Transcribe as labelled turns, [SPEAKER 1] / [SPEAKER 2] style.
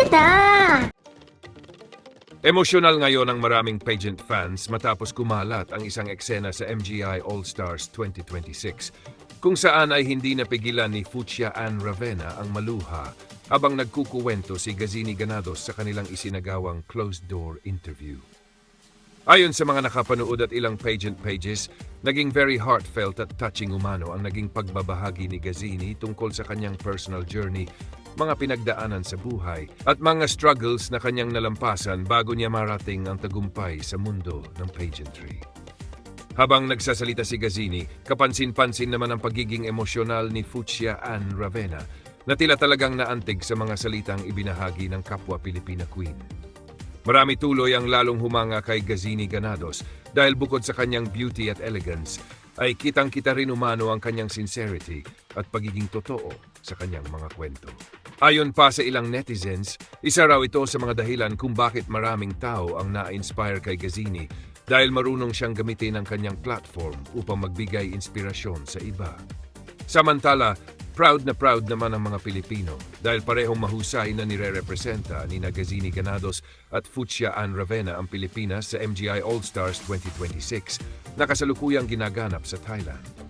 [SPEAKER 1] kita!
[SPEAKER 2] Emosyonal ngayon ang maraming pageant fans matapos kumalat ang isang eksena sa MGI All-Stars 2026 kung saan ay hindi napigilan ni Fuchsia Ann Ravenna ang maluha habang nagkukuwento si Gazini Ganados sa kanilang isinagawang closed-door interview. Ayon sa mga nakapanood at ilang pageant pages, naging very heartfelt at touching umano ang naging pagbabahagi ni Gazini tungkol sa kanyang personal journey, mga pinagdaanan sa buhay, at mga struggles na kanyang nalampasan bago niya marating ang tagumpay sa mundo ng pageantry. Habang nagsasalita si Gazini, kapansin-pansin naman ang pagiging emosyonal ni Fuchsia Ann Ravenna na tila talagang naantig sa mga salitang ibinahagi ng kapwa Pilipina Queen. Marami tuloy ang lalong humanga kay Gazini Ganados dahil bukod sa kanyang beauty at elegance, ay kitang-kita rin umano ang kanyang sincerity at pagiging totoo sa kanyang mga kwento. Ayon pa sa ilang netizens, isa raw ito sa mga dahilan kung bakit maraming tao ang na-inspire kay Gazini dahil marunong siyang gamitin ang kanyang platform upang magbigay inspirasyon sa iba. Samantala, proud naman ang mga Pilipino dahil parehong mahusay na nire-representa ni Gazini Ganados at Fuchsia Ann Ravenna ang Pilipinas sa MGI All-Stars 2026 na kasalukuyang ginaganap sa Thailand.